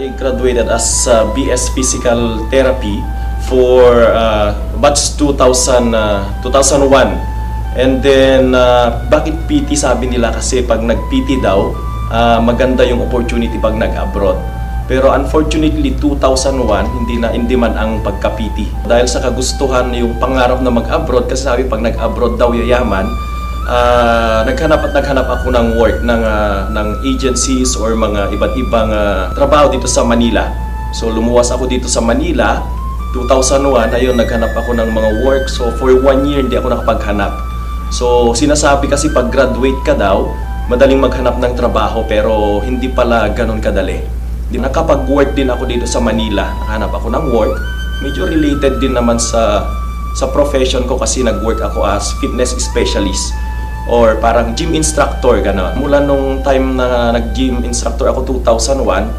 I graduated as BS Physical Therapy for batch 2001. And then, bakit PT sabi nila? Kasi pag nag-PT daw, maganda yung opportunity pag nag-abroad. Pero unfortunately, 2001, hindi man ang pagka-PT. Dahil sa kagustuhan yung pangarap na mag-abroad, kasi sabi pag nag-abroad daw yayaman, naghanap ako ng work ng agencies or mga iba't ibang trabaho dito sa Manila. So lumuwas ako dito sa Manila, 2001, ayun, naghanap ako ng mga work. So for 1 year, hindi ako nakapaghanap. So sinasabi kasi pag graduate ka daw, madaling maghanap ng trabaho, pero hindi pala ganun kadali. Nakapag-work din ako dito sa Manila, nakahanap ako ng work. Medyo related din naman sa profession ko kasi nag-work ako as fitness specialist or parang gym instructor, gano'n. Mula nung time na nag-gym instructor ako 2001,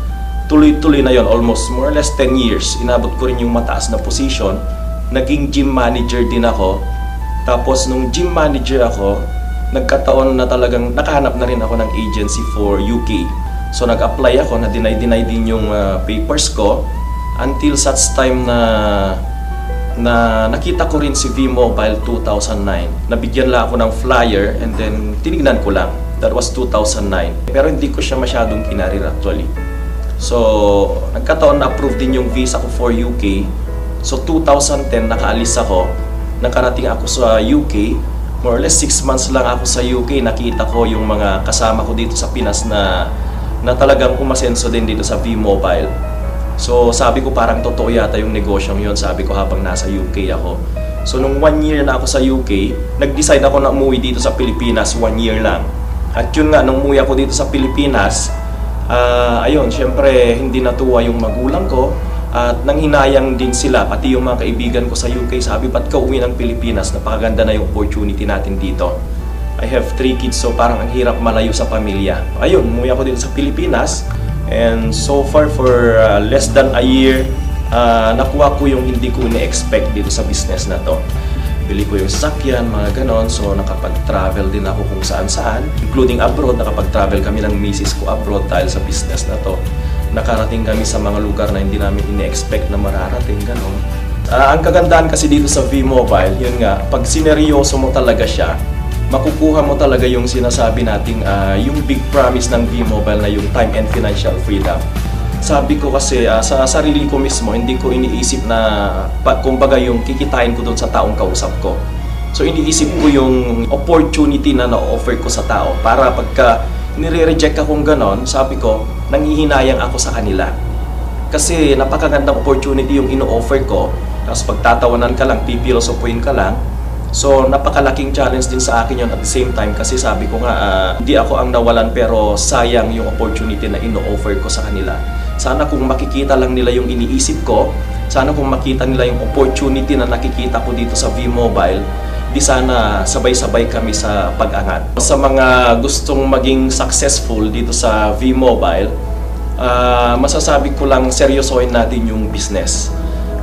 tuloy-tuloy na yon, almost more or less 10 years. Inabot ko rin yung mataas na position. Naging gym manager din ako. Tapos nung gym manager ako, nagkataon na talagang nakahanap na rin ako ng agency for UK. So nag-apply ako, na-deny din yung papers ko until such time na nakita ko rin si V-Mobile 2009. Nabigyan lang ako ng flyer and then tinignan ko lang. That was 2009. Pero hindi ko siya masyadong kinarir actually. So nagkataon na approve din yung visa ko for UK. So 2010 nakaalis ako. Nakarating ako sa UK. More or less 6 months lang ako sa UK. Nakita ko yung mga kasama ko dito sa Pinas na talagang umasenso din dito sa V-Mobile. So sabi ko parang totoo yata yung negosyong yun, sabi ko habang nasa UK ako. So nung 1 year na ako sa UK, nag-decide ako na umuwi dito sa Pilipinas, 1 year lang. At yun nga, nung umuwi ako dito sa Pilipinas, ayun, syempre hindi natuwa yung magulang ko. At nanghinayang din sila, pati yung mga kaibigan ko sa UK, sabi, ba't ka uwi ng Pilipinas? Napakaganda na yung opportunity natin dito. I have 3 kids, so parang ang hirap malayo sa pamilya. Ayun, umuwi ako dito sa Pilipinas. And so far for less than a year, nakuha ko yung hindi ko ini-expect dito sa business na to. Bili ko yung sasakyan, mga ganon. So nakapag-travel din ako kung saan-saan, including abroad. Nakapag-travel kami ng misis ko abroad dahil sa business na to. Nakarating kami sa mga lugar na hindi namin ini-expect na mararating, ganon. Ang kagandahan kasi dito sa V-Mobile, yun nga, pag sineryoso mo talaga siya, makukuha mo talaga yung sinasabi nating yung big promise ng V-Mobile na yung time and financial freedom. Sabi ko kasi sa sarili ko mismo, hindi ko iniisip na kumbaga yung kikitain ko doon sa taong kausap ko. So iniisip ko yung opportunity na na-offer ko sa tao para pagka nire-reject akong ganon, sabi ko, nanghihinayang ako sa kanila. Kasi napakagandang opportunity yung ino-offer ko, tapos pagtatawanan ka lang, pipilosopuin ka lang. So napakalaking challenge din sa akin yun at the same time kasi sabi ko nga, hindi ako ang nawalan pero sayang yung opportunity na ino-offer ko sa kanila. Sana kung makikita lang nila yung iniisip ko, sana kung makita nila yung opportunity na nakikita ko dito sa V-Mobile, di sana sabay-sabay kami sa pag-angat. Sa mga gustong maging successful dito sa V-Mobile, masasabi ko lang seryosohin natin yung business.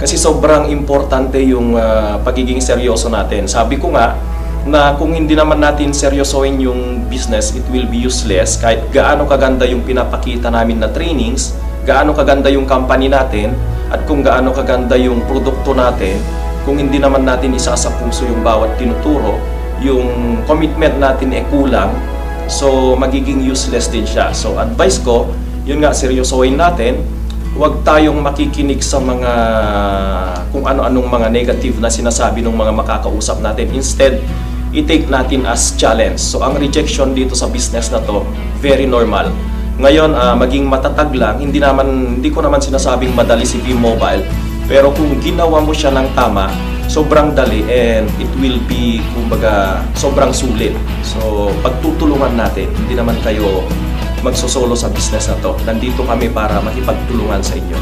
Kasi sobrang importante yung pagiging seryoso natin. Sabi ko nga na kung hindi naman natin seryosohin yung business, it will be useless. Kahit gaano kaganda yung pinapakita namin na trainings, gaano kaganda yung company natin, at kung gaano kaganda yung produkto natin, kung hindi naman natin isa sa puso yung bawat tinuturo, yung commitment natin ay kulang, so magiging useless din siya. So advice ko, yun nga, seryosohin natin. Huwag tayong makikinig sa mga kung ano-anong mga negative na sinasabi ng mga makakausap natin. Instead, i-take natin as challenge. So ang rejection dito sa business na to, very normal. Ngayon, maging matatag lang. Hindi ko naman sinasabing madali si V-Mobile. Pero kung ginawa mo siya ng tama, sobrang dali and it will be, kumbaga, sobrang sulit. So, pagtutulungan natin, hindi naman kayo magsosolo sa business na to. Nandito kami para makipagtulungan sa inyo.